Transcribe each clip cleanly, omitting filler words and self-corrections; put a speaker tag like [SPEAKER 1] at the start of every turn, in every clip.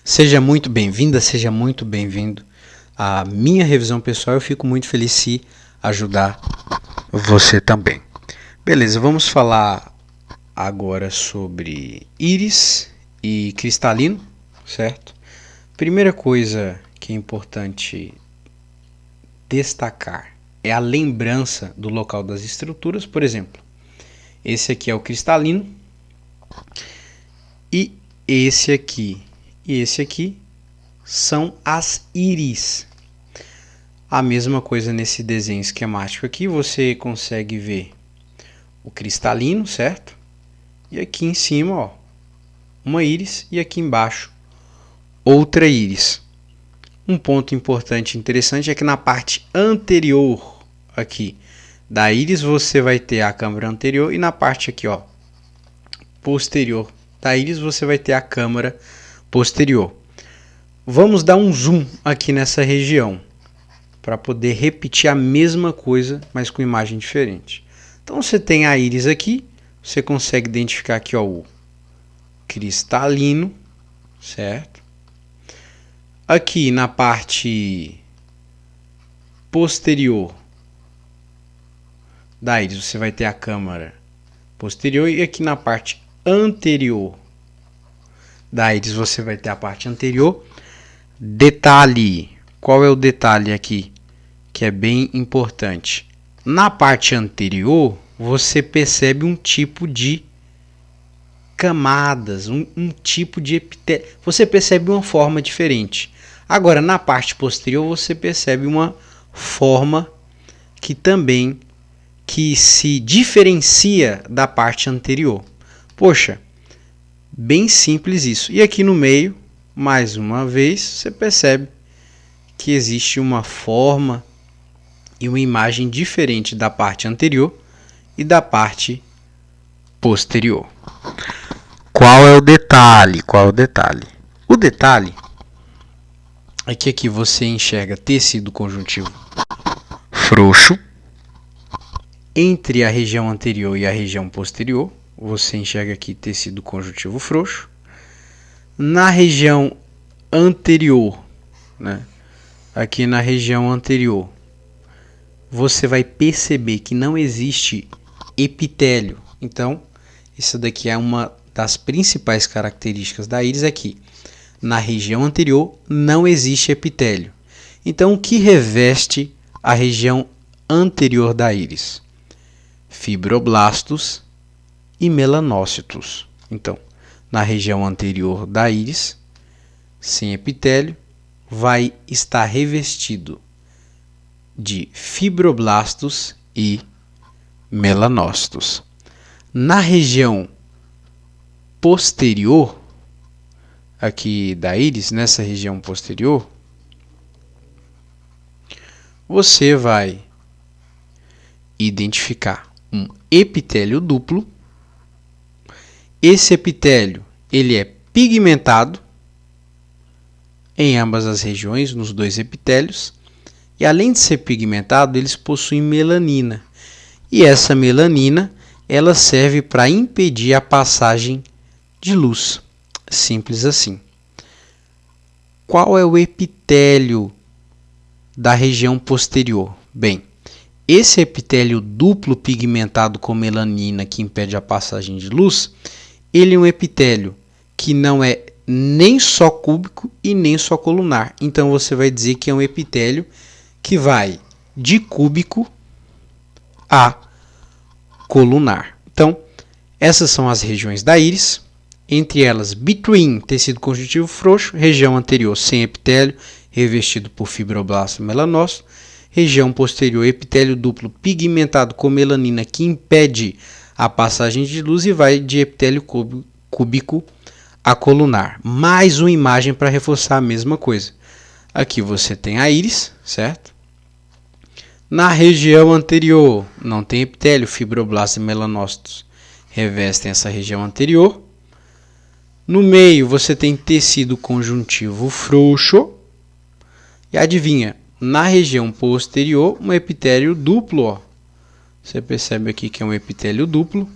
[SPEAKER 1] Seja muito bem-vinda, seja muito bem-vindo à minha revisão pessoal. Eu fico muito feliz se ajudar você também. Beleza, vamos falar agora sobre íris e cristalino, certo? Primeira coisa que é importante destacar é a lembrança do local das estruturas. Por exemplo, esse aqui é o cristalino e esse aqui são as íris. A mesma coisa nesse desenho esquemático aqui, você consegue ver o cristalino, certo? E aqui em cima, ó, uma íris e aqui embaixo outra íris. Um ponto importante e interessante é que na parte anterior aqui da íris você vai ter a câmara anterior e na parte aqui, ó, posterior da íris você vai ter a câmara posterior. Vamos dar um zoom aqui nessa região para poder repetir a mesma coisa, mas com imagem diferente. Então você tem a íris aqui, você consegue identificar aqui, ó, o cristalino, certo? Aqui na parte posterior da íris você vai ter a câmara posterior e aqui na parte anterior da íris você vai ter a parte anterior. Detalhe, qual é o detalhe aqui que é bem importante? Na parte anterior você percebe um tipo de camadas, um tipo de epitélio, você percebe uma forma diferente. Agora na parte posterior você percebe uma forma que se diferencia da parte anterior. Poxa, bem simples isso. E aqui no meio, mais uma vez, você percebe que existe uma forma e uma imagem diferente da parte anterior e da parte posterior. Qual é o detalhe? O detalhe é que aqui você enxerga tecido conjuntivo frouxo. Entre a região anterior e a região posterior, você enxerga aqui tecido conjuntivo frouxo. Na região anterior, né? Aqui na região anterior, você vai perceber que não existe epitélio. Então, isso daqui é uma das principais características da íris aqui. Na região anterior não existe epitélio. Então, o que reveste a região anterior da íris? Fibroblastos e melanócitos. Então, na região anterior da íris, sem epitélio, vai estar revestido de fibroblastos e melanócitos. Na região posterior, aqui da íris, nessa região posterior, você vai identificar um epitélio duplo. Esse epitélio ele é pigmentado em ambas as regiões, nos dois epitélios, e além de ser pigmentado, eles possuem melanina. E essa melanina ela serve para impedir a passagem de luz. Simples assim. Qual é o epitélio da região posterior? Bem, esse epitélio duplo pigmentado com melanina que impede a passagem de luz, ele é um epitélio que não é nem só cúbico e nem só colunar. Então você vai dizer que é um epitélio que vai de cúbico a colunar. Então, essas são as regiões da íris. Entre elas, between, tecido conjuntivo frouxo, região anterior sem epitélio, revestido por fibroblasto e melanócito. Região posterior, epitélio duplo pigmentado com melanina que impede a passagem de luz e vai de epitélio cúbico a colunar. Mais uma imagem para reforçar a mesma coisa. Aqui você tem a íris, certo? Na região anterior não tem epitélio, fibroblastos e melanócitos revestem essa região anterior. No meio você tem tecido conjuntivo frouxo. E adivinha, na região posterior um epitélio duplo, ó. Você percebe aqui que é um epitélio duplo.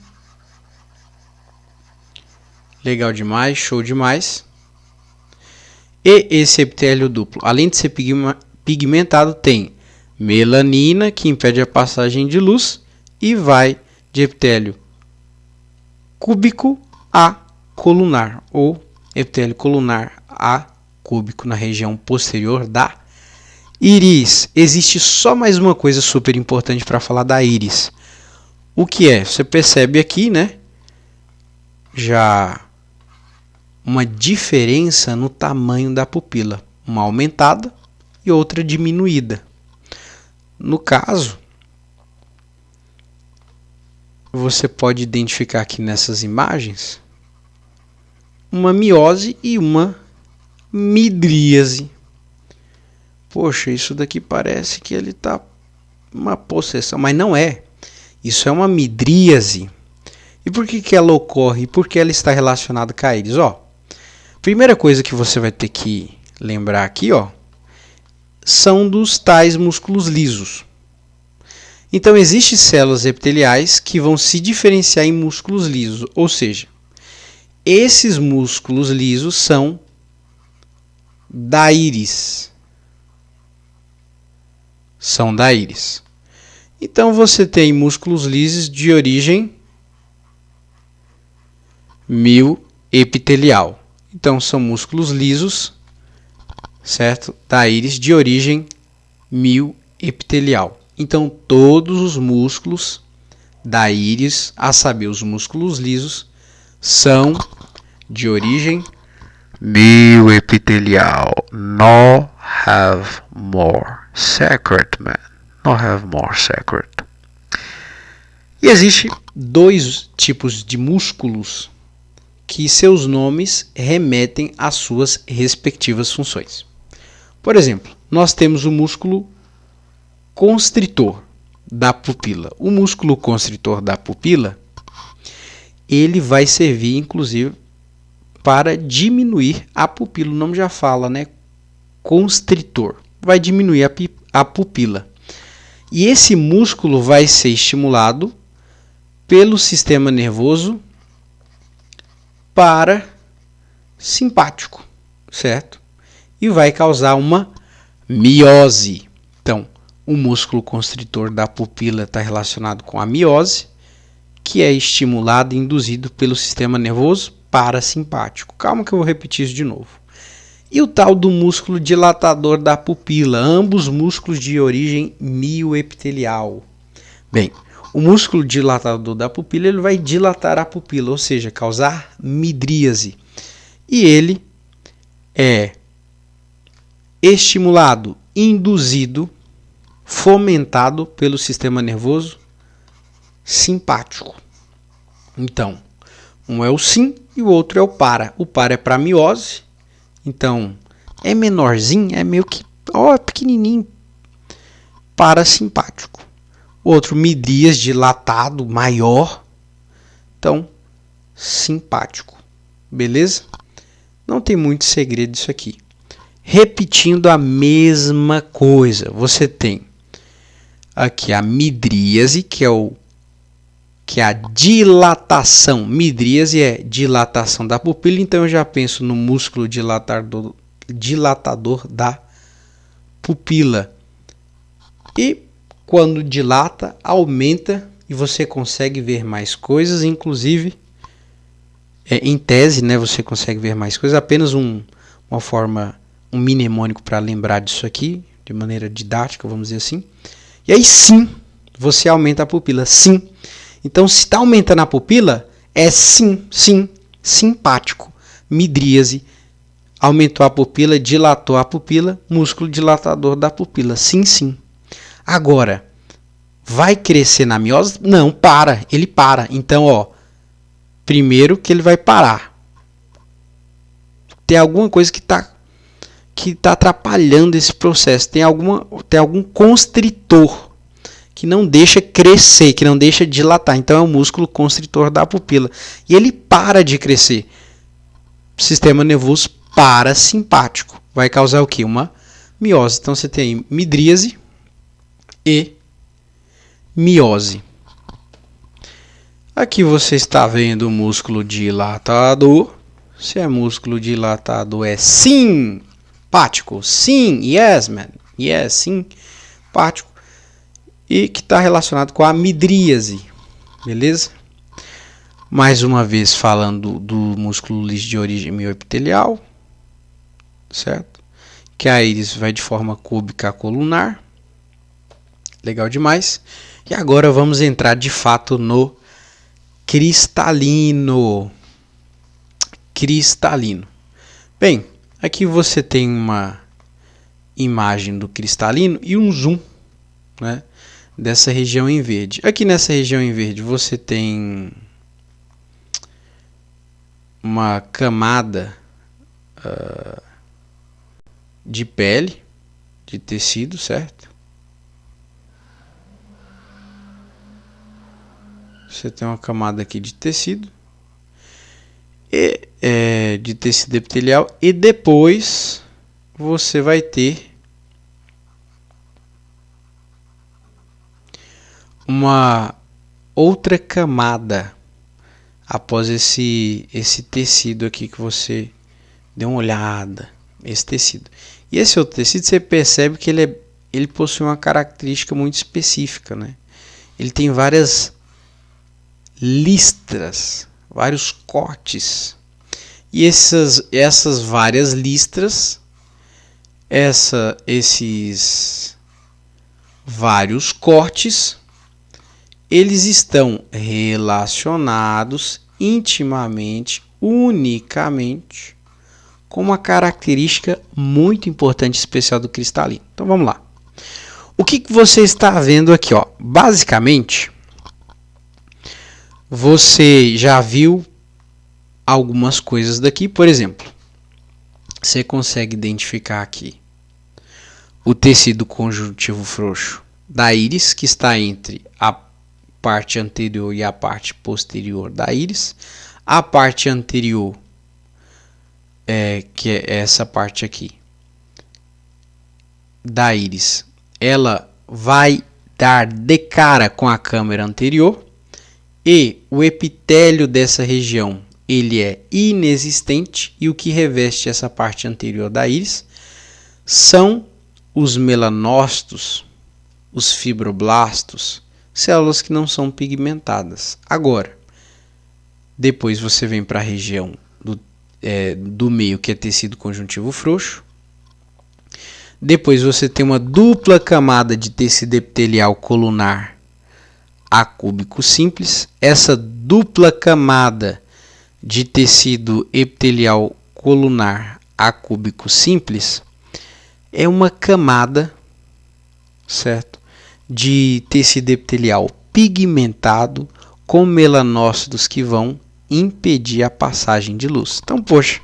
[SPEAKER 1] Legal demais, show demais. E esse epitélio duplo, além de ser pigmentado, tem melanina, que impede a passagem de luz, e vai de epitélio cúbico a colunar, ou epitélio colunar a cúbico na região posterior da íris. Existe só mais uma coisa super importante para falar da íris. O que é? Você percebe aqui, né? Já uma diferença no tamanho da pupila, uma aumentada e outra diminuída. No caso, você pode identificar aqui nessas imagens uma miose e uma midríase. Poxa, isso daqui parece que ele está uma possessão, mas não é. Isso é uma midríase. E por que ela ocorre? E por que ela está relacionada com a íris? Primeira coisa que você vai ter que lembrar aqui, são dos tais músculos lisos. Então, existem células epiteliais que vão se diferenciar em músculos lisos, ou seja, esses músculos lisos são da íris. São da íris. Então, você tem músculos lisos de origem mioepitelial. Então, são músculos lisos, certo? Da íris de origem mioepitelial. Então, todos os músculos da íris, a saber, os músculos lisos, são de origem mioepitelial. No have more secret, man. No have more secret. E existe dois tipos de músculos que seus nomes remetem às suas respectivas funções. Por exemplo, nós temos o músculo constritor da pupila. O músculo constritor da pupila, ele vai servir, inclusive, para diminuir a pupila. O nome já fala, né? Constritor. Vai diminuir a pupila. E esse músculo vai ser estimulado pelo sistema nervoso parasimpático, certo? E vai causar uma miose. Então, o músculo constritor da pupila está relacionado com a miose, que é estimulado e induzido pelo sistema nervoso parasimpático. Calma que eu vou repetir isso de novo. E o tal do músculo dilatador da pupila, ambos músculos de origem mioepitelial. Bem, o músculo dilatador da pupila, ele vai dilatar a pupila, ou seja, causar midríase. E ele é estimulado, induzido, fomentado pelo sistema nervoso simpático. Então, um é o sim e o outro é o para. O para é para miose, então é menorzinho, é meio que pequenininho, parasimpático. O outro midríase, dilatado, maior, então simpático. Beleza? Não tem muito segredo isso aqui. Repetindo a mesma coisa, você tem aqui a midríase, que é a dilatação. Midríase é dilatação da pupila, então eu já penso no músculo dilatador da pupila. E quando dilata, aumenta e você consegue ver mais coisas, inclusive, em tese, né, você consegue ver mais coisas. Apenas uma forma, um mnemônico para lembrar disso aqui, de maneira didática, vamos dizer assim. E aí sim, você aumenta a pupila, sim. Então, se está aumentando a pupila, é sim, simpático. Midríase, aumentou a pupila, dilatou a pupila, músculo dilatador da pupila, sim. Agora, vai crescer na miose? Não, ele para. Então, primeiro que ele vai parar. Tem alguma coisa que está atrapalhando esse processo. Tem algum constritor que não deixa crescer, que não deixa dilatar. Então, é o músculo constritor da pupila. E ele para de crescer. Sistema nervoso parasimpático. Vai causar o quê? Uma miose. Então, você tem midríase e miose. Aqui você está vendo o músculo dilatador. Se é músculo dilatador, é sim simpático. Sim, yes, man. Yes, simpático. E que está relacionado com a midríase. Beleza? Mais uma vez falando do músculo liso de origem mioepitelial. Certo? Que a íris vai de forma cúbica colunar. Legal demais. E agora vamos entrar de fato no cristalino. Cristalino. Bem, aqui você tem uma imagem do cristalino e um zoom, né, dessa região em verde. Aqui nessa região em verde você tem uma camada de pele, de tecido, certo? Você tem uma camada aqui de tecido, de tecido epitelial, e depois você vai ter uma outra camada após esse tecido aqui que você deu uma olhada, esse tecido. E esse outro tecido, você percebe que ele possui uma característica muito específica, né? Ele tem várias listras, vários cortes. E essas várias listras, esses vários cortes, eles estão relacionados intimamente, unicamente, com uma característica muito importante e especial do cristalino. Então vamos lá. O que você está vendo aqui? Ó? Basicamente, você já viu algumas coisas daqui. Por exemplo, você consegue identificar aqui o tecido conjuntivo frouxo da íris, que está entre a parte anterior e a parte posterior da íris. A parte anterior, que é essa parte aqui da íris, ela vai dar de cara com a câmera anterior, e o epitélio dessa região ele é inexistente, e o que reveste essa parte anterior da íris são os melanócitos, os fibroblastos, células que não são pigmentadas. Agora, depois você vem para a região do meio, que é tecido conjuntivo frouxo. Depois você tem uma dupla camada de tecido epitelial colunar acúbico simples. Essa dupla camada de tecido epitelial colunar acúbico simples é uma camada, certo, de tecido epitelial pigmentado com melanócitos que vão impedir a passagem de luz. Então, poxa,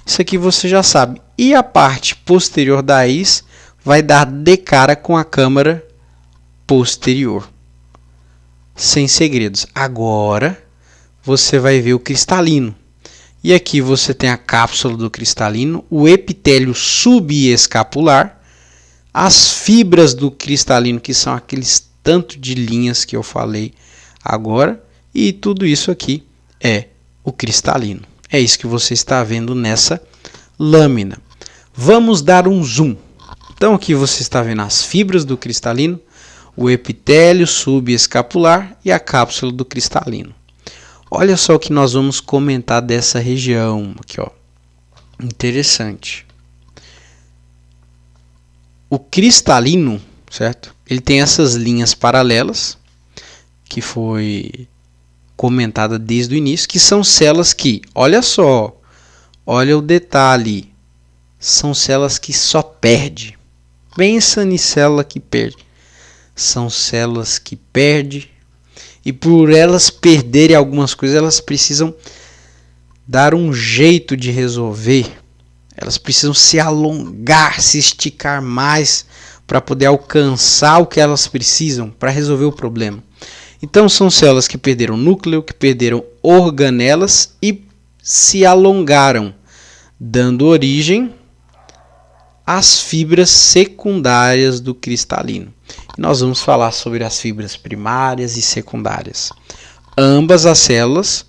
[SPEAKER 1] isso aqui você já sabe. E a parte posterior da íris vai dar de cara com a câmara posterior. Sem segredos. Agora você vai ver o cristalino. E aqui você tem a cápsula do cristalino, o epitélio subescapular, as fibras do cristalino, que são aqueles tanto de linhas que eu falei agora, e tudo isso aqui é o cristalino. É isso que você está vendo nessa lâmina. Vamos dar um zoom. Então aqui você está vendo as fibras do cristalino, o epitélio subescapular e a cápsula do cristalino. Olha só o que nós vamos comentar dessa região aqui, ó. Interessante. O cristalino, certo? Ele tem essas linhas paralelas que foi comentada desde o início, que são células que, olha só, olha o detalhe, são células que só perdem. Pensa em célula que perde. São células que perdem, e por elas perderem algumas coisas, elas precisam dar um jeito de resolver. Elas precisam se alongar, se esticar mais para poder alcançar o que elas precisam para resolver o problema. Então são células que perderam núcleo, que perderam organelas e se alongaram, dando origem às fibras secundárias do cristalino. Nós vamos falar sobre as fibras primárias e secundárias. Ambas as células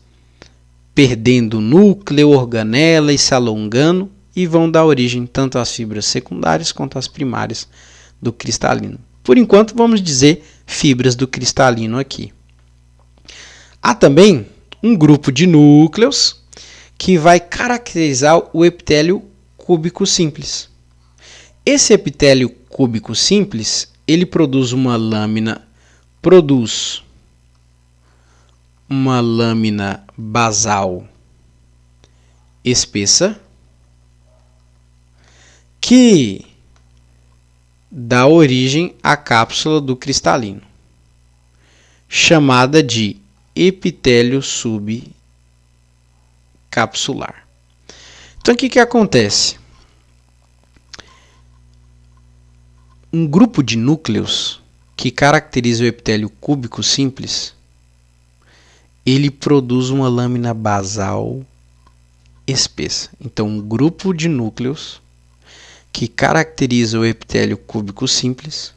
[SPEAKER 1] perdendo núcleo, organela e se alongando, e vão dar origem tanto às fibras secundárias quanto às primárias do cristalino. Por enquanto, vamos dizer fibras do cristalino aqui. Há também um grupo de núcleos que vai caracterizar o epitélio cúbico simples. Esse epitélio cúbico simples, ele produz uma lâmina basal espessa que dá origem à cápsula do cristalino, chamada de epitélio subcapsular. Então, o que acontece? Um grupo de núcleos que caracteriza o epitélio cúbico simples, ele produz uma lâmina basal espessa. Então, um grupo de núcleos que caracteriza o epitélio cúbico simples,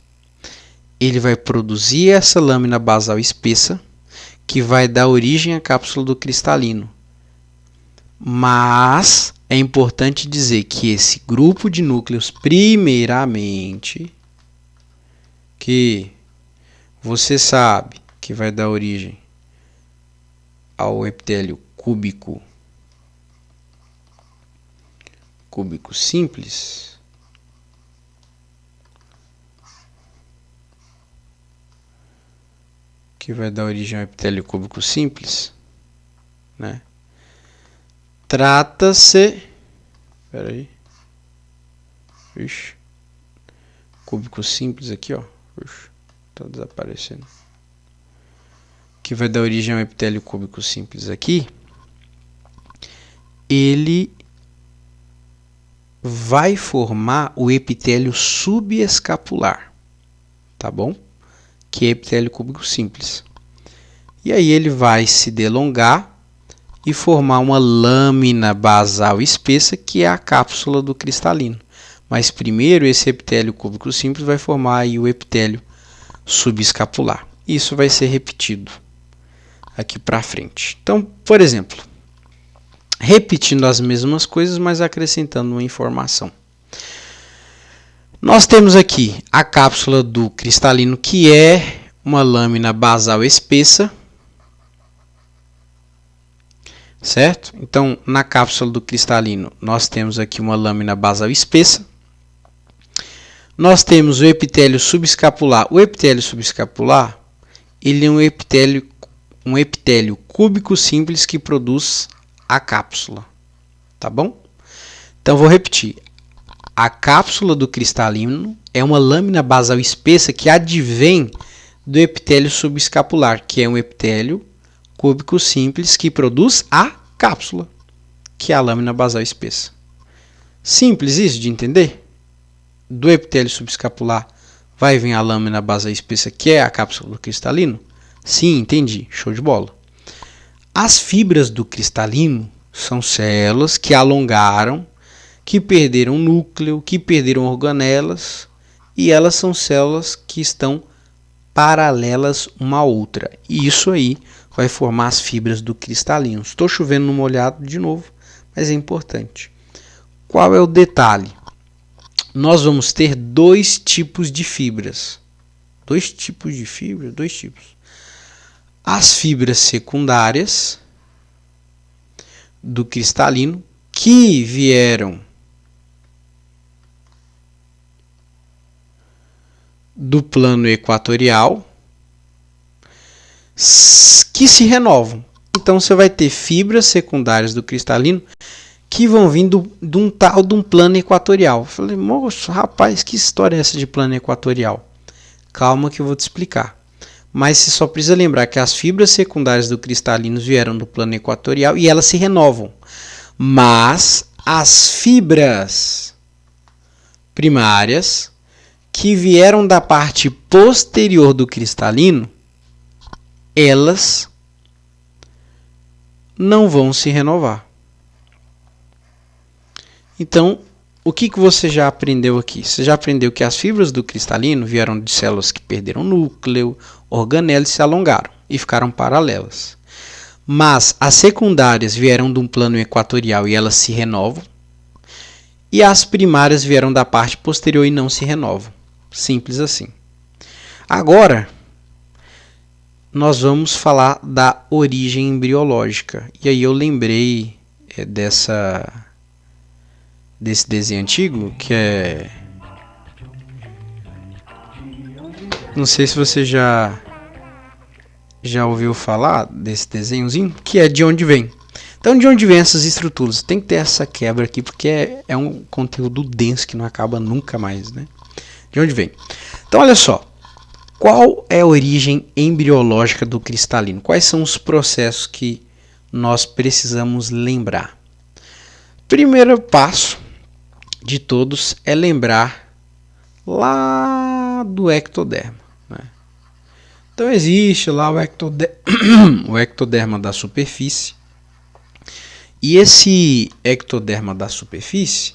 [SPEAKER 1] ele vai produzir essa lâmina basal espessa, que vai dar origem à cápsula do cristalino. Mas é importante dizer que esse grupo de núcleos, primeiramente, que você sabe que vai dar origem ao epitélio cúbico simples, que vai dar origem ao epitélio cúbico simples, né? Trata-se, cúbico simples aqui, ó, tá desaparecendo. Que vai dar origem ao epitélio cúbico simples aqui, ele vai formar o epitélio subescapular, tá bom? Que é epitélio cúbico simples. E aí ele vai se delongar e formar uma lâmina basal espessa, que é a cápsula do cristalino. Mas primeiro esse epitélio cúbico simples vai formar aí o epitélio subescapular. Isso vai ser repetido aqui para frente. Então, por exemplo, repetindo as mesmas coisas, mas acrescentando uma informação. Nós temos aqui a cápsula do cristalino, que é uma lâmina basal espessa, certo? Então, na cápsula do cristalino, nós temos aqui uma lâmina basal espessa. Nós temos o epitélio subescapular. O epitélio subescapular, ele é um epitélio cúbico simples que produz a cápsula, tá bom? Então, vou repetir. A cápsula do cristalino é uma lâmina basal espessa que advém do epitélio subescapular, que é um epitélio cúbico simples que produz a cápsula, que é a lâmina basal espessa. Simples isso de entender? Do epitélio subescapular vai vir a lâmina basal espessa, que é a cápsula do cristalino? Sim, entendi. Show de bola. As fibras do cristalino são células que alongaram, que perderam núcleo, que perderam organelas, e elas são células que estão paralelas uma à outra. E isso aí vai formar as fibras do cristalino. Estou chovendo no molhado de novo, mas é importante. Qual é o detalhe? Nós vamos ter dois tipos de fibras. Dois tipos. As fibras secundárias do cristalino, que vieram do plano equatorial, que se renovam. Então você vai ter fibras secundárias do cristalino que vão vindo de um tal de um plano equatorial. Eu falei, moço, rapaz, que história é essa de plano equatorial? Calma que eu vou te explicar. Mas você só precisa lembrar que as fibras secundárias do cristalino vieram do plano equatorial e elas se renovam. Mas as fibras primárias que vieram da parte posterior do cristalino, elas não vão se renovar. Então, o que você já aprendeu aqui? Você já aprendeu que as fibras do cristalino vieram de células que perderam núcleo, organelas e se alongaram e ficaram paralelas. Mas as secundárias vieram de um plano equatorial e elas se renovam. e as primárias vieram da parte posterior e não se renovam. Simples assim. Agora, nós vamos falar da origem embriológica. E aí eu lembrei desse desenho antigo, que é... Não sei se você já ouviu falar desse desenhozinho, que é de onde vem. Então, de onde vem essas estruturas? Tem que ter essa quebra aqui, porque é um conteúdo denso que não acaba nunca mais, né? De onde vem? Então, olha só. Qual é a origem embriológica do cristalino? Quais são os processos que nós precisamos lembrar? Primeiro passo de todos é lembrar lá do ectoderma, né? Então existe lá o ectoderma da superfície. E esse ectoderma da superfície,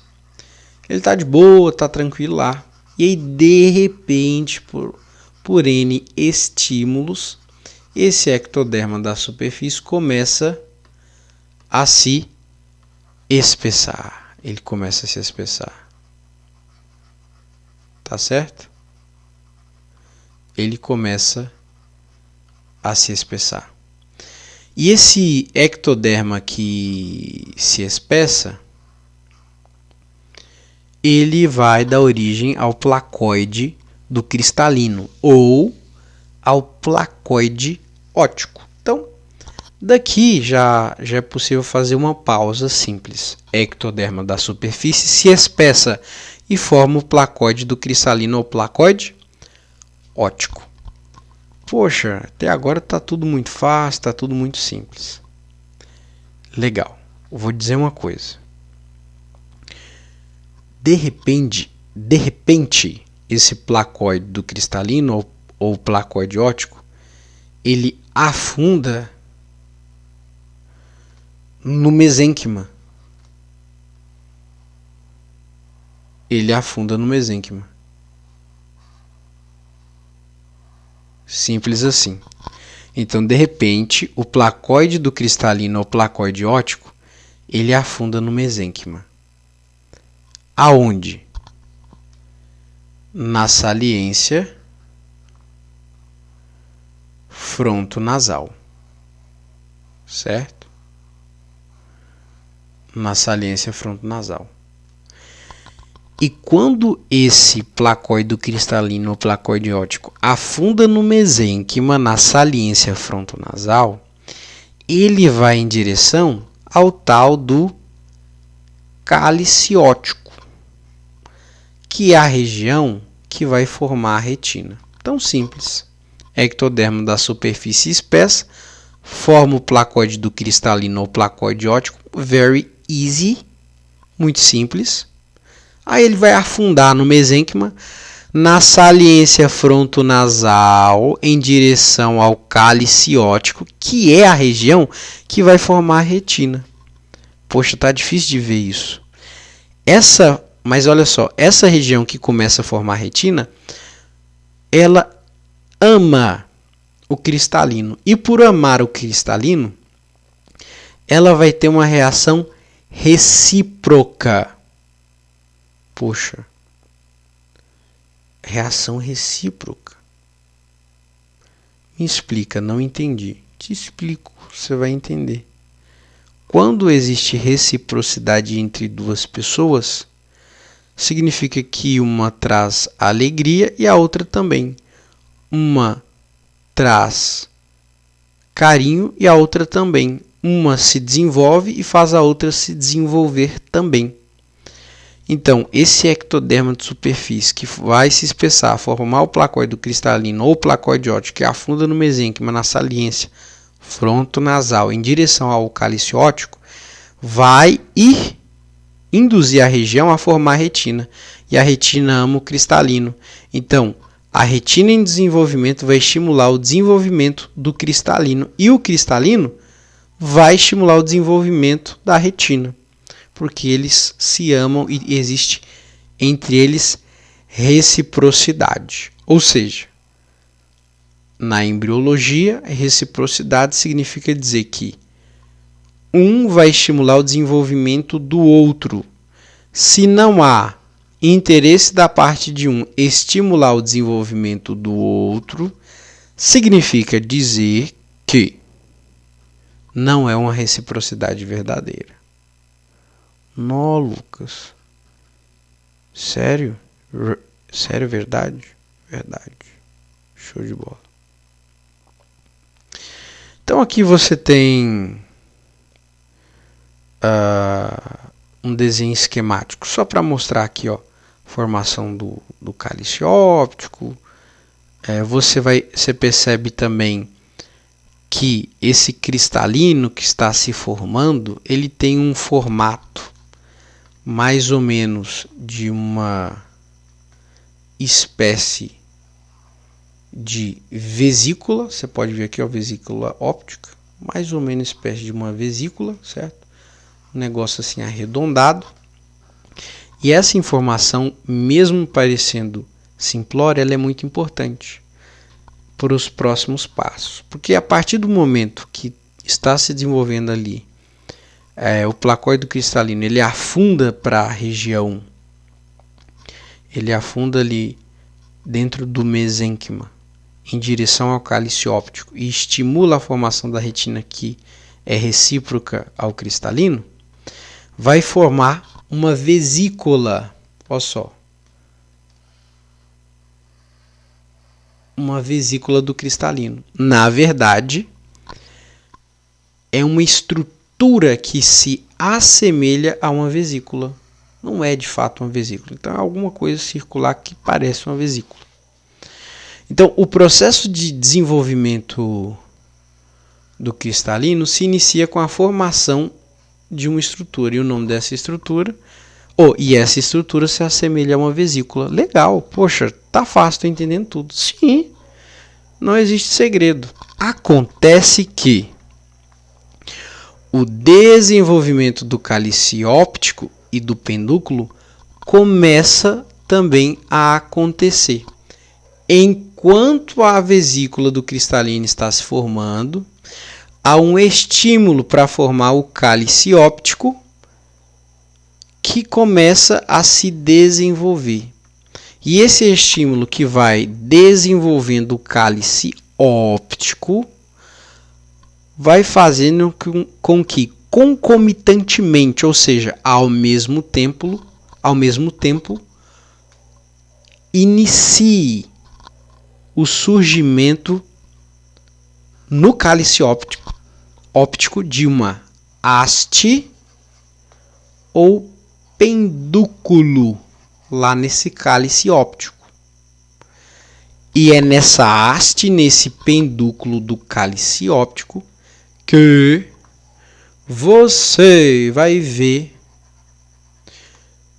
[SPEAKER 1] ele está de boa, está tranquilo lá. E aí, de repente, por N estímulos, esse ectoderma da superfície começa a se espessar. Ele começa a se espessar. Tá certo? Ele começa a se espessar. E esse ectoderma que se espessa, ele vai dar origem ao placoide do cristalino ou ao placoide óptico. Então, daqui já é possível fazer uma pausa simples. Ectoderma da superfície se espessa e forma o placoide do cristalino ou placoide óptico. Poxa, até agora está tudo muito fácil, está tudo muito simples. Legal. Eu vou dizer uma coisa. De repente, esse placoide do cristalino ou placoide óptico, ele afunda no mesênquima. Ele afunda no mesênquima. Simples assim. Então, de repente, o placoide do cristalino ou placoide óptico, ele afunda no mesênquima. Aonde? Na saliência frontonasal. Certo? Na saliência frontonasal. E quando esse placoide do cristalino ou placoide óptico afunda no mesênquima, na saliência frontonasal, ele vai em direção ao tal do cálice óptico, que é a região que vai formar a retina. Tão simples. Ectoderma da superfície espessa, forma o placoide do cristalino ou placoide óptico, very easy, muito simples. Aí ele vai afundar no mesênquima, na saliência frontonasal, em direção ao cálice óptico, que é a região que vai formar a retina. Poxa, tá difícil de ver isso. Mas olha só, essa região que começa a formar a retina, ela ama o cristalino. E por amar o cristalino, ela vai ter uma reação recíproca. Poxa, reação recíproca. Me explica, não entendi. Te explico, você vai entender. Quando existe reciprocidade entre duas pessoas, significa que uma traz alegria e a outra também. Uma traz carinho e a outra também. Uma se desenvolve e faz a outra se desenvolver também. Então, esse ectoderma de superfície que vai se espessar, formar o placoide do cristalino ou placoide óptico que afunda no mesênquima na saliência frontonasal em direção ao cálice óptico, vai induzir a região a formar a retina. E a retina ama o cristalino. Então, a retina em desenvolvimento vai estimular o desenvolvimento do cristalino. E o cristalino vai estimular o desenvolvimento da retina. Porque eles se amam e existe entre eles reciprocidade. Ou seja, na embriologia, reciprocidade significa dizer que um vai estimular o desenvolvimento do outro, Se não há interesse da parte de um estimular o desenvolvimento do outro, significa dizer que não é uma reciprocidade verdadeira. Nó, Lucas. Sério? Sério, verdade? Verdade. Show de bola. Então aqui você tem um desenho esquemático, só para mostrar aqui, ó, formação do cálice óptico. Você percebe também que esse cristalino que está se formando, ele tem um formato mais ou menos de uma espécie de vesícula. Você pode ver aqui, ó, vesícula óptica, mais ou menos espécie de uma vesícula, certo? Um negócio assim arredondado. E essa informação, mesmo parecendo simplória, ela é muito importante para os próximos passos, porque a partir do momento que está se desenvolvendo ali o placóide cristalino, ele afunda para a região, ele afunda ali dentro do mesênquima em direção ao cálice óptico e estimula a formação da retina que é recíproca ao cristalino, vai formar uma vesícula, olha só, uma vesícula do cristalino. Na verdade, é uma estrutura que se assemelha a uma vesícula. Não é de fato uma vesícula. Então é alguma coisa circular que parece uma vesícula. Então o processo de desenvolvimento do cristalino se inicia com a formação de uma estrutura. E o nome dessa estrutura... e essa estrutura se assemelha a uma vesícula. Legal, poxa, tá fácil, tô entendendo tudo. Sim, não existe segredo. Acontece que o desenvolvimento do cálice óptico e do pendúculo começa também a acontecer. Enquanto a vesícula do cristalino está se formando, há um estímulo para formar o cálice óptico, que começa a se desenvolver. E esse estímulo que vai desenvolvendo o cálice óptico vai fazendo com que concomitantemente, ou seja, ao mesmo tempo, inicie o surgimento no cálice óptico de uma haste ou pendúculo lá nesse cálice óptico. E é nessa haste, nesse pendúculo do cálice óptico, que você vai ver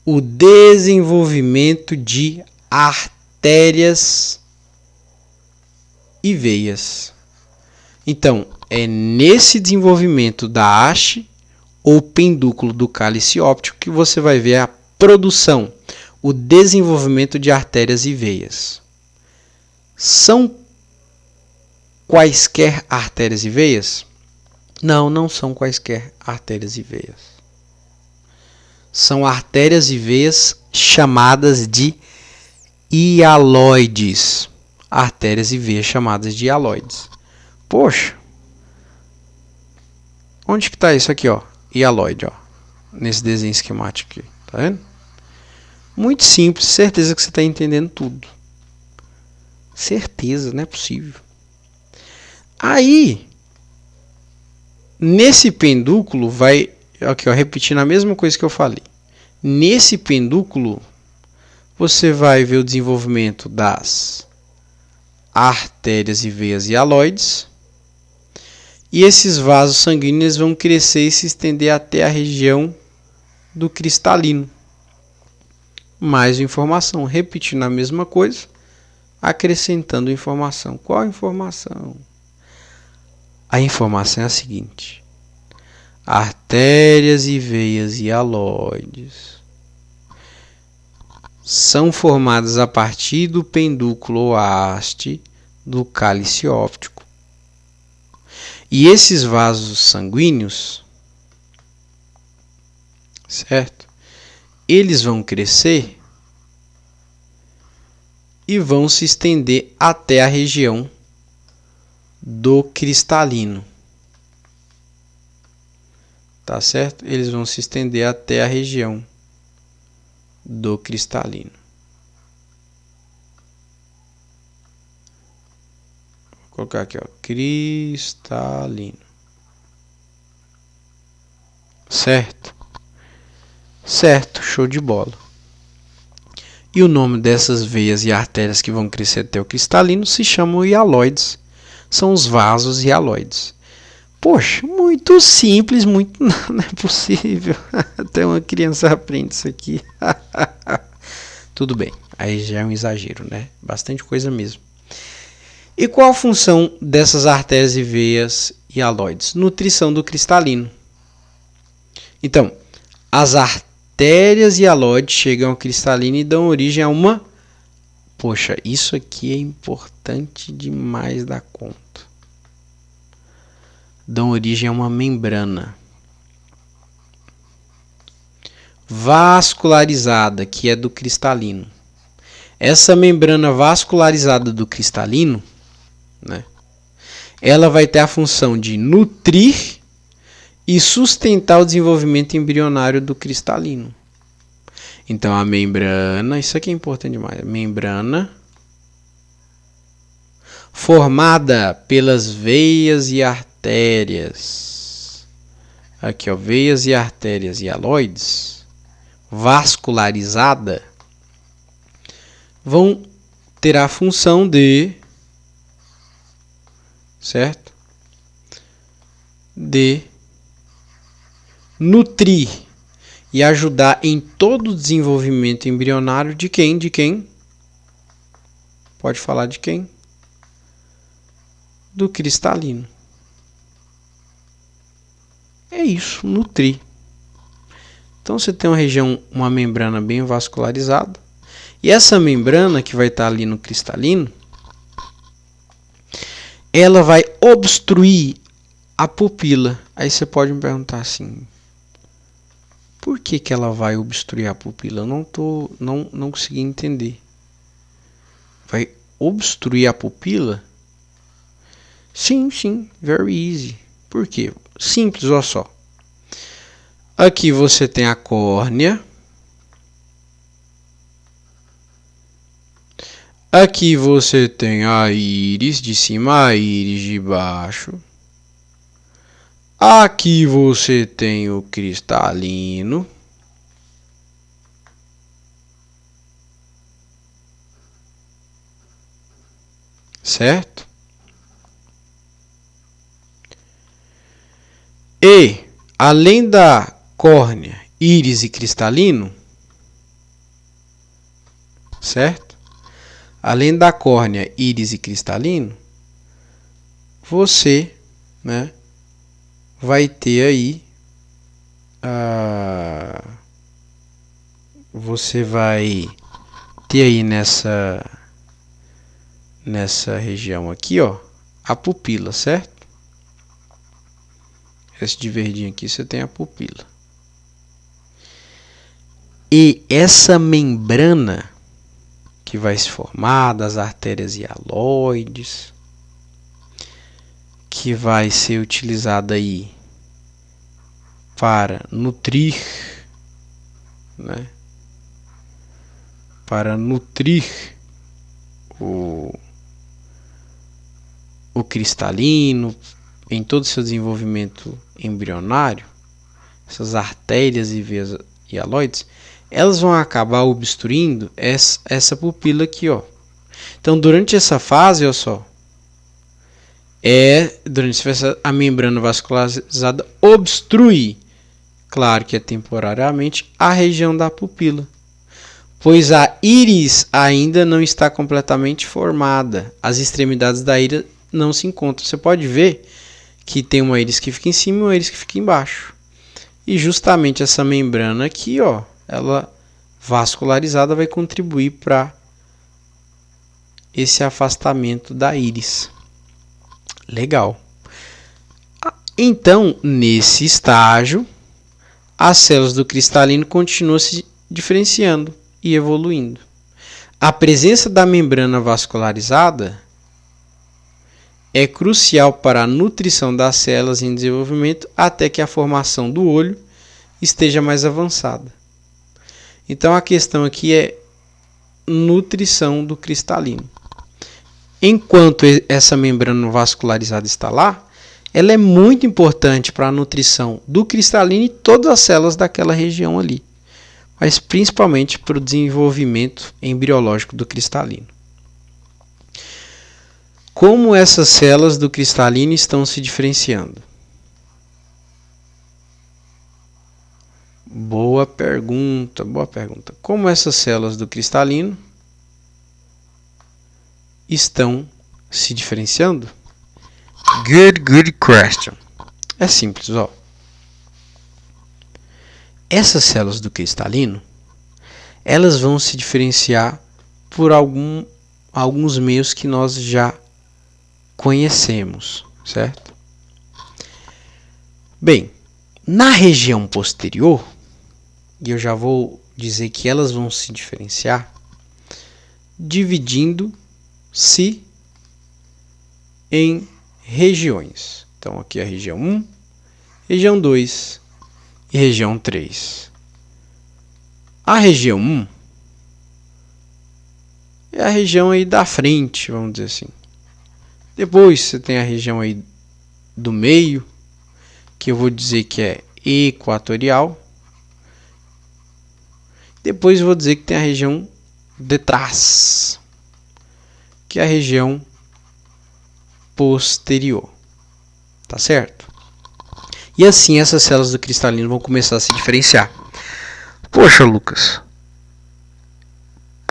[SPEAKER 1] o desenvolvimento de artérias e veias. Então, é nesse desenvolvimento da haste ou pendúculo do cálice óptico que você vai ver a produção, o desenvolvimento de artérias e veias. São quaisquer artérias e veias? Não, não são quaisquer artérias e veias. São artérias e veias chamadas de hialoides. Artérias e veias chamadas de hialoides. Poxa, onde que está isso aqui, ó? Hialoide, ó, nesse desenho esquemático aqui, tá vendo? Muito simples, certeza que você está entendendo tudo. Certeza, não é possível. Aí, nesse pendúculo vai, aqui, ó, repetindo a mesma coisa que eu falei. Nesse pendúculo, você vai ver o desenvolvimento das artérias e veias hialoides. E esses vasos sanguíneos vão crescer e se estender até a região do cristalino. Mais informação, repetindo a mesma coisa, acrescentando informação. Qual informação? A informação é a seguinte: artérias e veias hialoides são formadas a partir do pendúculo ou haste do cálice óptico. E esses vasos sanguíneos, certo? eles vão crescer e vão se estender até a região do cristalino. Tá certo? Eles vão se estender até a região do cristalino. Vou colocar aqui, ó, cristalino. Certo? Certo, show de bola. E o nome dessas veias e artérias que vão crescer até o cristalino se chamam hialoides. São os vasos hialoides. Poxa, muito simples, muito não é possível. Até uma criança aprende isso aqui. Tudo bem, aí já é um exagero, né? Bastante coisa mesmo. E qual a função dessas artérias e veias hialoides? Nutrição do cristalino. Então, as artérias hialoides chegam ao cristalino e dão origem a uma... Poxa, isso aqui é importante demais da conta. Dão origem a uma membrana vascularizada, que é do cristalino. Essa membrana vascularizada do cristalino, né, ela vai ter a função de nutrir e sustentar o desenvolvimento embrionário do cristalino. Então, a membrana, isso aqui é importante demais, a membrana formada pelas veias e artérias, aqui ó, veias e artérias hialoides, vascularizada, vão ter a função de, certo? De nutrir e ajudar em todo o desenvolvimento embrionário de quem? De quem? Pode falar de quem? Do cristalino. É isso, nutrir. Então você tem uma região, uma membrana bem vascularizada. E essa membrana que vai estar ali no cristalino, ela vai obstruir a pupila. Aí você pode me perguntar assim, por que ela vai obstruir a pupila? Eu não consegui entender. Vai obstruir a pupila? Sim, very easy. Por quê? Simples, olha só. Aqui você tem a córnea. Aqui você tem a íris de cima, a íris de baixo. Aqui você tem o cristalino. Certo? E, além da córnea, íris e cristalino, certo? Além da córnea, íris e cristalino, você, né, vai ter aí, você vai ter aí nessa região aqui, ó, a pupila, certo? Esse de verdinho aqui você tem a pupila. E essa membrana que vai se formar das artérias hialoides, que vai ser utilizada aí para nutrir, né? Para nutrir o cristalino em todo o seu desenvolvimento embrionário, essas artérias e veias hialoides, elas vão acabar obstruindo essa pupila aqui, ó. Então, durante essa fase, olha só, durante a membrana vascularizada obstrui, claro que é temporariamente, a região da pupila, pois a íris ainda não está completamente formada. As extremidades da íris não se encontram. Você pode ver que tem uma íris que fica em cima e uma íris que fica embaixo. E justamente essa membrana aqui, ó, ela vascularizada vai contribuir para esse afastamento da íris. Legal. Então, nesse estágio, as células do cristalino continuam se diferenciando e evoluindo. A presença da membrana vascularizada é crucial para a nutrição das células em desenvolvimento até que a formação do olho esteja mais avançada. Então a questão aqui é nutrição do cristalino. Enquanto essa membrana vascularizada está lá, ela é muito importante para a nutrição do cristalino e todas as células daquela região ali, mas principalmente para o desenvolvimento embriológico do cristalino. Como essas células do cristalino estão se diferenciando? Boa pergunta. Como essas células do cristalino estão se diferenciando? Good question. É simples, ó. Essas células do cristalino, elas vão se diferenciar por alguns meios que nós já conhecemos, certo? Bem, na região posterior, e eu já vou dizer que elas vão se diferenciar dividindo-se em regiões. Então aqui é a região 1, região 2 e região 3. A região 1 é a região aí da frente, vamos dizer assim. Depois você tem a região aí do meio, que eu vou dizer que é equatorial. Depois eu vou dizer que tem a região de trás, que é a região posterior. Tá certo? E assim essas células do cristalino vão começar a se diferenciar. Poxa, Lucas,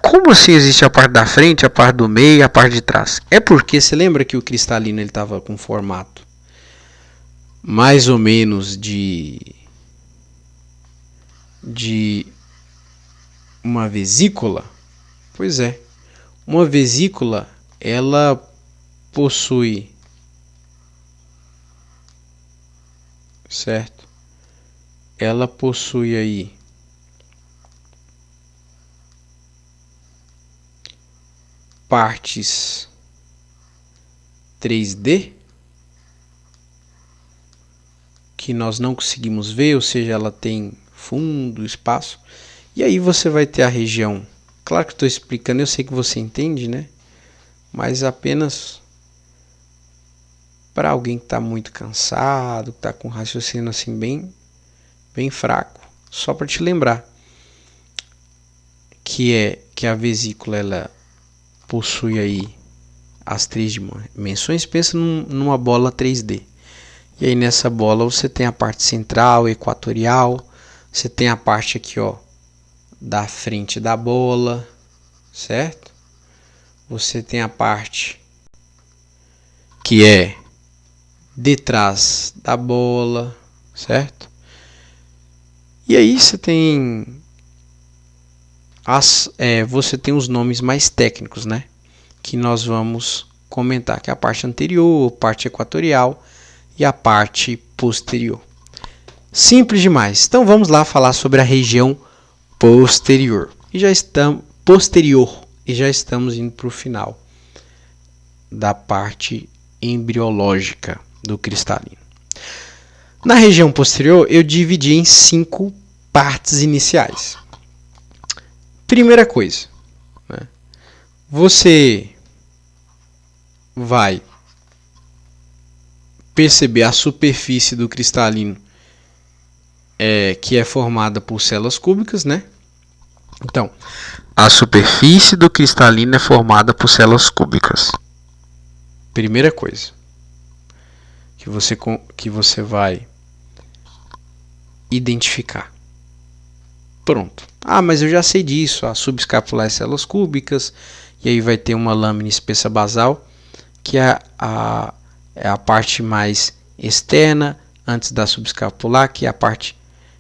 [SPEAKER 1] como assim existe a parte da frente, a parte do meio e a parte de trás? É porque você lembra que o cristalino ele estava com formato mais ou menos de uma vesícula? Pois é. Uma vesícula, ela possui, certo? Ela possui aí partes 3D que nós não conseguimos ver, ou seja, ela tem fundo, espaço. E aí você vai ter a região. Claro que estou explicando, eu sei que você entende, né? Mas apenas para alguém que está muito cansado, que está com raciocínio assim bem fraco, só para te lembrar que a vesícula ela possui aí as 3 dimensões. Pensa numa bola 3D. E aí nessa bola você tem a parte central, equatorial, você tem a parte aqui, ó, da frente da bola, certo? Você tem a parte que é de trás da bola, certo? E aí você tem você tem os nomes mais técnicos, né? Que nós vamos comentar, que é a parte anterior, parte equatorial e a parte posterior. Simples demais. Então vamos lá falar sobre a região posterior. E já estamos indo para o final da parte embriológica do cristalino. Na região posterior eu dividi em 5 partes iniciais. Primeira coisa, né? Você vai perceber a superfície do cristalino que é formada por células cúbicas, né? Então, a superfície do cristalino é formada por células cúbicas. Primeira coisa que você vai identificar. Pronto. Ah, mas eu já sei disso. A subescapular é células cúbicas. E aí vai ter uma lâmina espessa basal, que é a parte mais externa antes da subescapular, que é a parte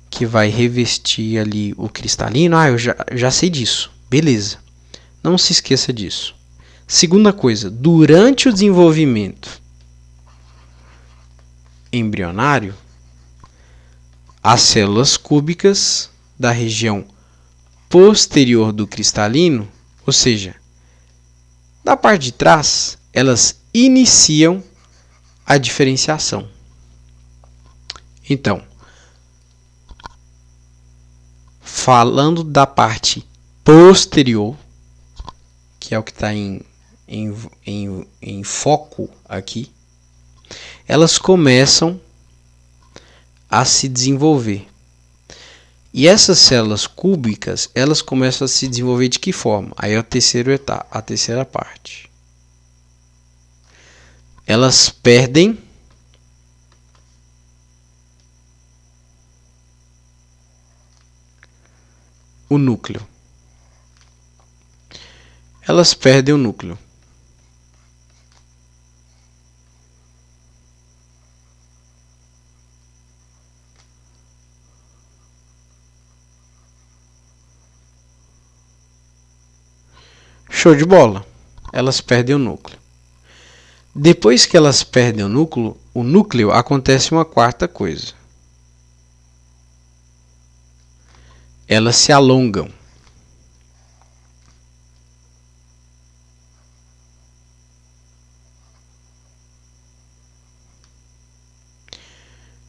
[SPEAKER 1] que vai revestir ali o cristalino. Ah, eu já sei disso. Beleza. Não se esqueça disso. Segunda coisa, durante o desenvolvimento embrionário, as células cúbicas da região posterior do cristalino, ou seja, da parte de trás, elas iniciam a diferenciação. Então, falando da parte posterior, que é o que está em foco aqui, elas começam a se desenvolver. E essas células cúbicas, elas começam a se desenvolver de que forma? Aí é a terceira parte. Elas perdem o núcleo. Elas perdem o núcleo. Show de bola. Elas perdem o núcleo. Depois que elas perdem o núcleo acontece uma quarta coisa. Elas se alongam.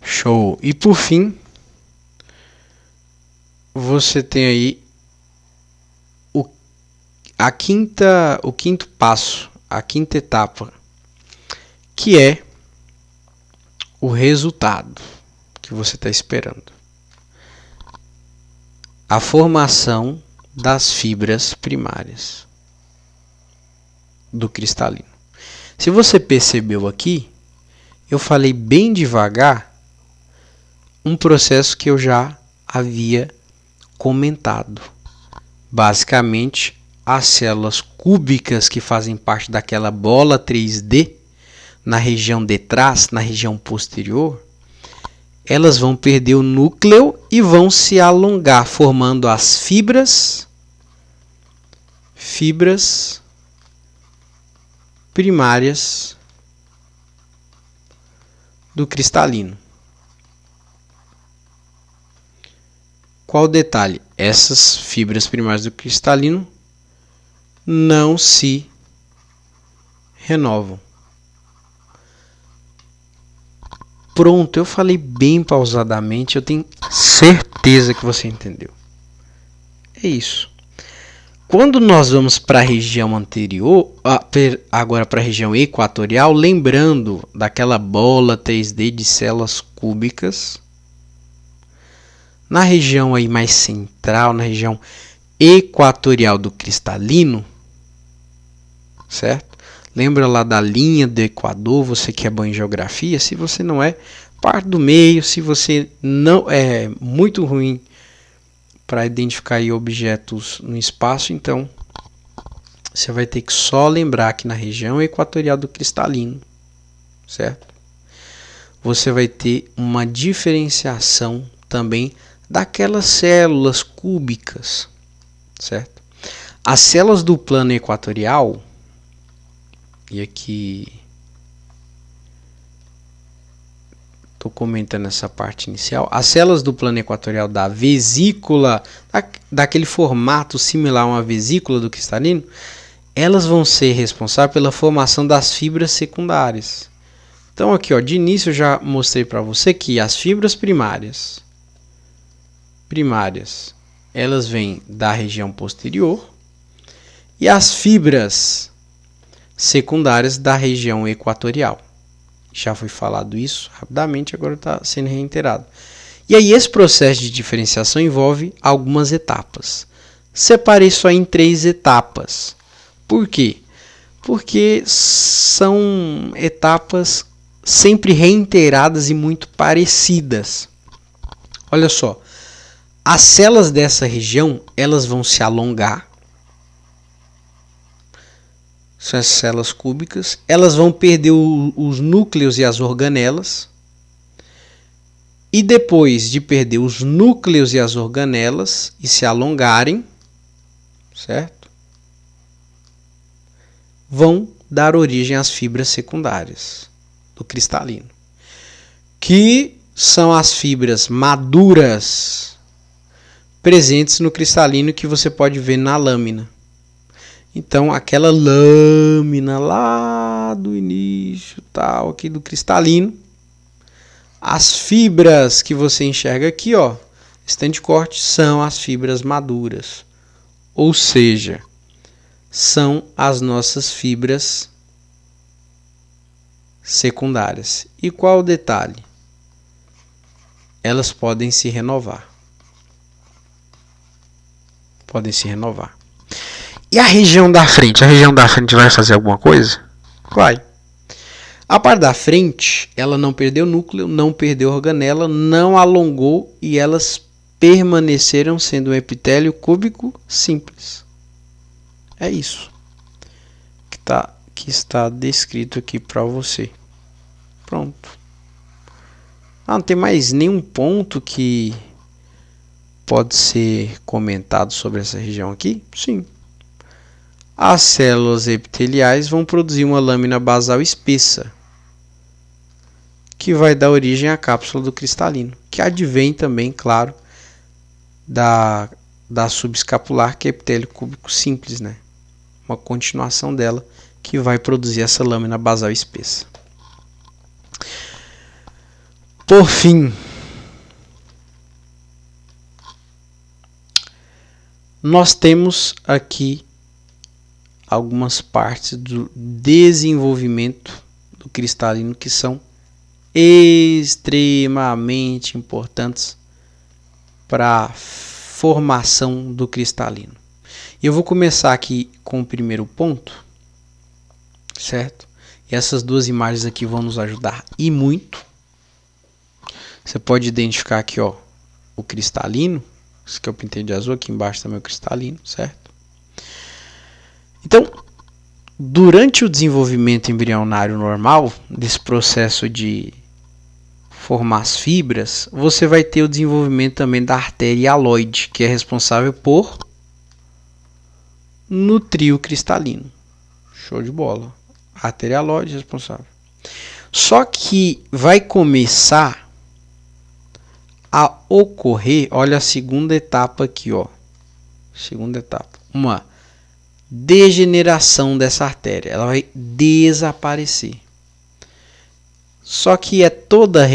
[SPEAKER 1] Show. E por fim, você tem aí o quinto passo, a quinta etapa, que é o resultado que você está esperando. A formação das fibras primárias do cristalino. Se você percebeu aqui, eu falei bem devagar um processo que eu já havia comentado. Basicamente, as células cúbicas que fazem parte daquela bola 3D, na região de trás, na região posterior, elas vão perder o núcleo e vão se alongar, formando as fibras primárias do cristalino. Qual o detalhe? Essas fibras primárias do cristalino não se renovam. Pronto, eu falei bem pausadamente, eu tenho certeza que você entendeu. É isso. Quando nós vamos para a região anterior, agora para a região equatorial, lembrando daquela bola 3D de células cúbicas, na região aí mais central, na região equatorial do cristalino, certo? Lembra lá da linha do Equador, você que é bom em geografia? Se você não é, parte do meio. Se você não é muito ruim para identificar aí objetos no espaço, então você vai ter que só lembrar que na região equatorial do cristalino, certo? Você vai ter uma diferenciação também daquelas células cúbicas, certo? As células do plano equatorial, e aqui estou comentando essa parte inicial, as células do plano equatorial da vesícula, daquele formato similar a uma vesícula do cristalino, elas vão ser responsáveis pela formação das fibras secundárias. Então aqui, ó, de início eu já mostrei para você que as fibras primárias, elas vêm da região posterior e as fibras secundárias da região equatorial. Já foi falado isso rapidamente, agora está sendo reiterado. E aí esse processo de diferenciação envolve algumas etapas. Separei só em 3 etapas. Por quê? Porque são etapas sempre reiteradas e muito parecidas. Olha só, as células dessa região, elas vão se alongar. São as células cúbicas. Elas vão perder os núcleos e as organelas. E depois de perder os núcleos e as organelas e se alongarem, certo? Vão dar origem às fibras secundárias do cristalino, que são as fibras maduras presentes no cristalino que você pode ver na lâmina. Então, aquela lâmina lá do início, tal, aqui do cristalino, as fibras que você enxerga aqui, ó, stand de corte, são as fibras maduras. Ou seja, são as nossas fibras secundárias. E qual o detalhe? Elas podem se renovar. Podem se renovar. E a região da frente? A região da frente vai fazer alguma coisa? Vai. A parte da frente, ela não perdeu núcleo, não perdeu organela, não alongou e elas permaneceram sendo um epitélio cúbico simples. É isso que está descrito aqui para você. Pronto. Não tem mais nenhum ponto que pode ser comentado sobre essa região aqui? Sim. As células epiteliais vão produzir uma lâmina basal espessa, que vai dar origem à cápsula do cristalino, que advém também, claro, da subescapular, que é epitélio cúbico simples, né? Uma continuação dela que vai produzir essa lâmina basal espessa. Por fim, nós temos aqui algumas partes do desenvolvimento do cristalino que são extremamente importantes para a formação do cristalino. Eu vou começar aqui com o primeiro ponto, certo? E essas duas imagens aqui vão nos ajudar e muito. Você pode identificar aqui, ó, o cristalino. Esse aqui eu pintei de azul, aqui embaixo também é o cristalino, certo? Então, durante o desenvolvimento embrionário normal, desse processo de formar as fibras, você vai ter o desenvolvimento também da artéria hialoide, que é responsável por nutrir o cristalino. Show de bola. A artéria hialoide é responsável. Só que vai começar a ocorrer, olha a segunda etapa aqui, ó. Segunda etapa. Uma degeneração dessa artéria. Ela vai desaparecer. Só que é toda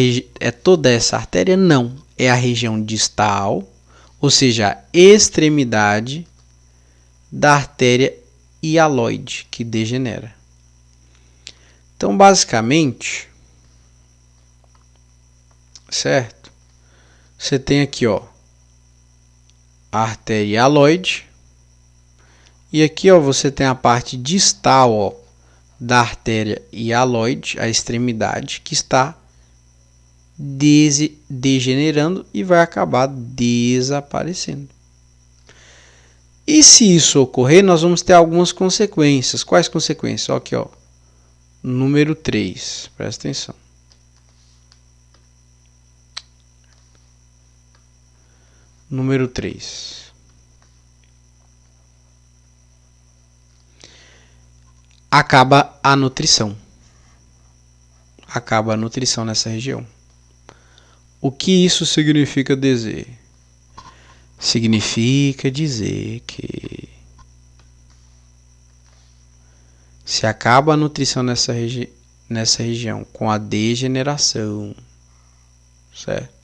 [SPEAKER 1] essa artéria? Não. É a região distal, ou seja, a extremidade da artéria hialoide que degenera. Então, basicamente, certo? Você tem aqui, ó, a artéria hialoide. E aqui, ó, você tem a parte distal, ó, da artéria hialoide, a extremidade, que está degenerando e vai acabar desaparecendo. E se isso ocorrer, nós vamos ter algumas consequências. Quais consequências? Ó, aqui, ó, número 3, presta atenção. Número 3. Acaba a nutrição. Acaba a nutrição nessa região. O que isso significa dizer? Significa dizer que se acaba a nutrição nessa região com a degeneração, certo?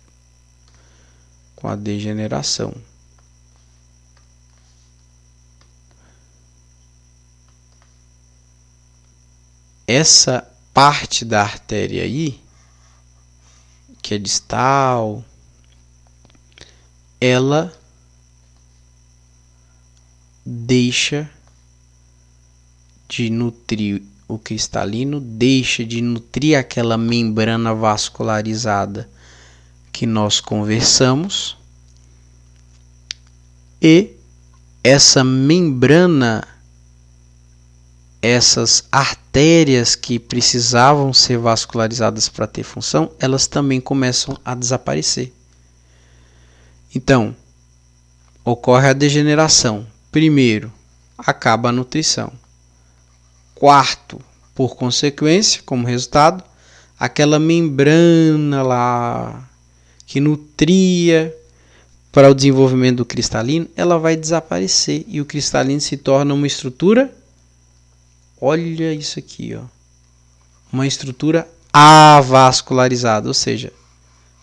[SPEAKER 1] Com a degeneração. Essa parte da artéria aí, que é distal, ela deixa de nutrir o cristalino, deixa de nutrir aquela membrana vascularizada que nós conversamos, e essa membrana, essas artérias que precisavam ser vascularizadas para ter função, elas também começam a desaparecer. Então, ocorre a degeneração. Primeiro, acaba a nutrição. Quarto, por consequência, como resultado, aquela membrana lá que nutria para o desenvolvimento do cristalino, ela vai desaparecer e o cristalino se torna uma estrutura, olha isso aqui, ó, uma estrutura avascularizada, ou seja,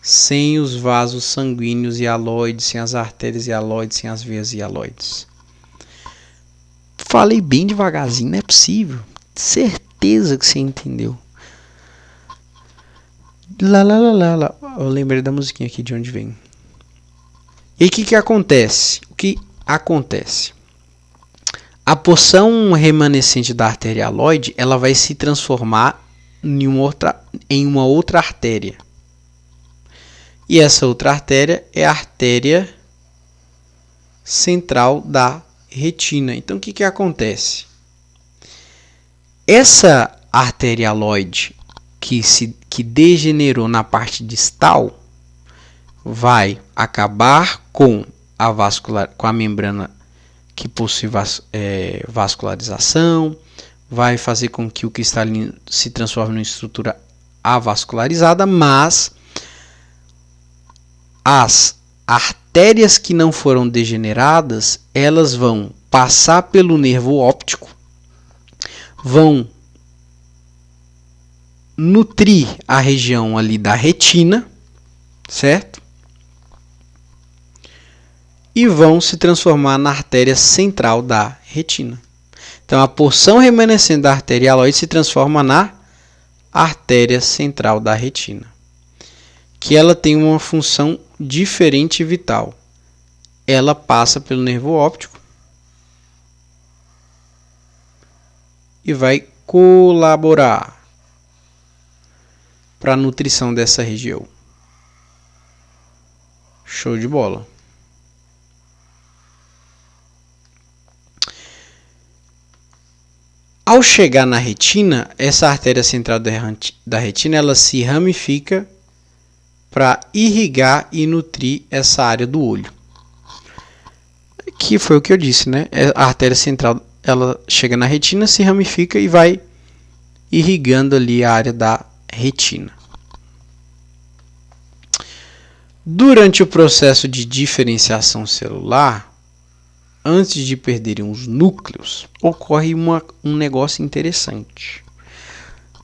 [SPEAKER 1] sem os vasos sanguíneos hialoides, sem as artérias hialoides, sem as veias hialoides. Falei bem devagarzinho, não é possível. Certeza que você entendeu. Lá. Eu lembrei da musiquinha aqui de onde vem. E o que acontece? O que acontece? A porção remanescente da artéria hialoide, ela vai se transformar em uma outra artéria. E essa outra artéria é a artéria central da retina. Então, o que acontece? Essa artéria hialoide que degenerou na parte distal vai acabar com a membrana que possui vascularização, vai fazer com que o cristalino se transforme numa estrutura avascularizada, mas as artérias que não foram degeneradas, elas vão passar pelo nervo óptico, vão nutrir a região ali da retina, certo? E vão se transformar na artéria central da retina. Então, a porção remanescente da artéria hialoide se transforma na artéria central da retina, que ela tem uma função diferente e vital. Ela passa pelo nervo óptico e vai colaborar para a nutrição dessa região. Show de bola. Ao chegar na retina, essa artéria central da retina, ela se ramifica para irrigar e nutrir essa área do olho. Que foi o que eu disse, né? A artéria central, ela chega na retina, se ramifica e vai irrigando ali a área da retina. Durante o processo de diferenciação celular, antes de perderem os núcleos, ocorre um negócio interessante.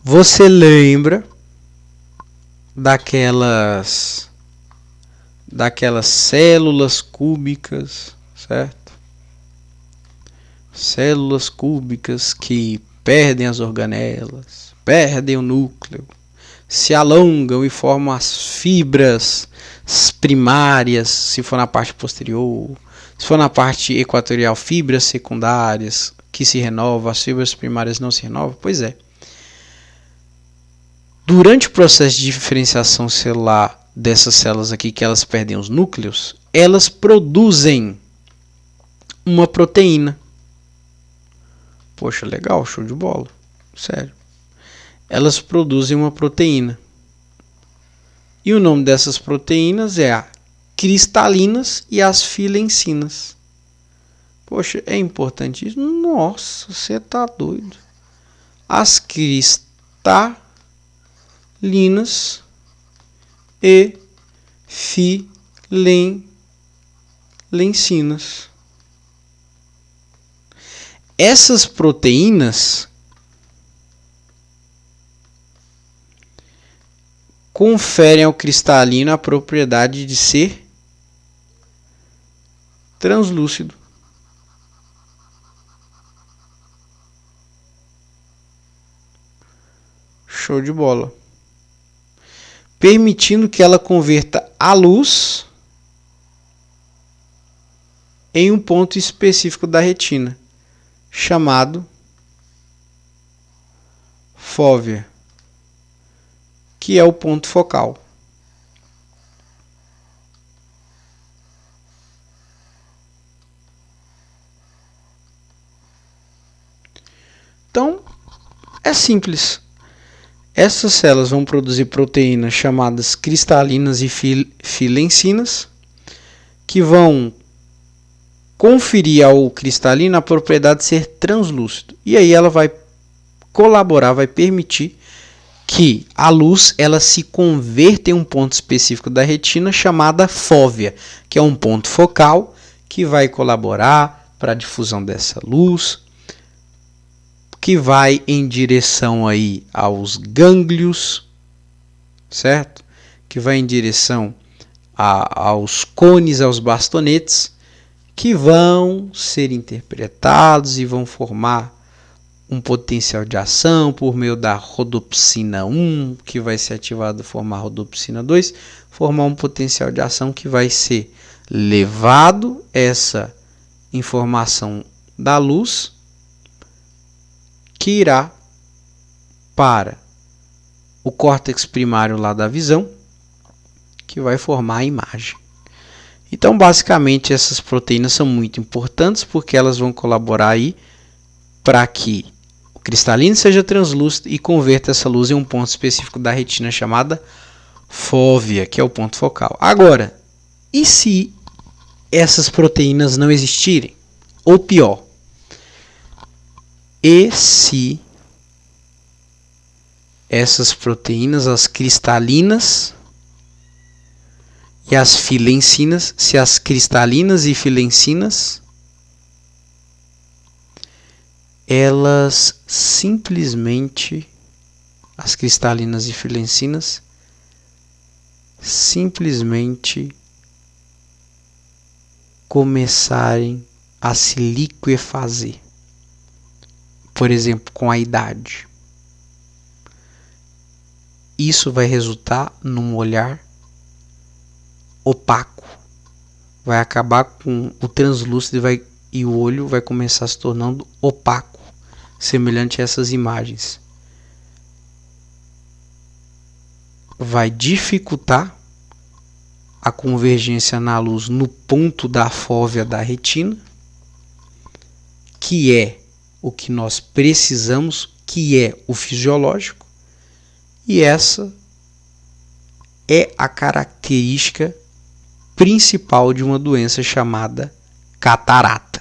[SPEAKER 1] Você lembra daquelas células cúbicas, certo? Células cúbicas que perdem as organelas, perdem o núcleo, se alongam e formam as fibras primárias, se for na parte posterior. Se for na parte equatorial, fibras secundárias que se renovam, as fibras primárias não se renovam. Pois é. Durante o processo de diferenciação celular dessas células aqui, que elas perdem os núcleos, elas produzem uma proteína. Poxa, legal, show de bola. Sério. Elas produzem uma proteína. E o nome dessas proteínas é a cristalinas e as filencinas. Poxa, é importante isso? Nossa, você tá doido. As cristalinas e filencinas. Essas proteínas conferem ao cristalino a propriedade de ser translúcido. Show de bola. Permitindo que ela converta a luz em um ponto específico da retina, chamado fóvea, que é o ponto focal. Então, é simples. Essas células vão produzir proteínas chamadas cristalinas e filencinas, que vão conferir ao cristalino a propriedade de ser translúcido. E aí ela vai colaborar, vai permitir que a luz ela se converte em um ponto específico da retina chamada fóvea, que é um ponto focal que vai colaborar para a difusão dessa luz, que vai em direção aí aos gânglios, certo? Que vai em direção aos cones, aos bastonetes, que vão ser interpretados e vão formar um potencial de ação por meio da rodopsina 1, que vai ser ativado formar rodopsina 2, formar um potencial de ação que vai ser levado essa informação da luz, que irá para o córtex primário lá da visão, que vai formar a imagem. Então, basicamente, essas proteínas são muito importantes porque elas vão colaborar aí para que o cristalino seja translúcido e converta essa luz em um ponto específico da retina chamada fóvea, que é o ponto focal. Agora, e se essas proteínas não existirem? Ou pior, e se essas proteínas, as cristalinas e as filencinas, se as cristalinas e filencinas elas simplesmente, as cristalinas e filencinas simplesmente começarem a se liquefazer, por exemplo, com a idade. Isso vai resultar num olhar opaco, vai acabar com o translúcido e o olho vai começar se tornando opaco, semelhante a essas imagens. Vai dificultar a convergência na luz no ponto da fóvea da retina, que é o que nós precisamos, que é o fisiológico, e essa é a característica principal de uma doença chamada catarata.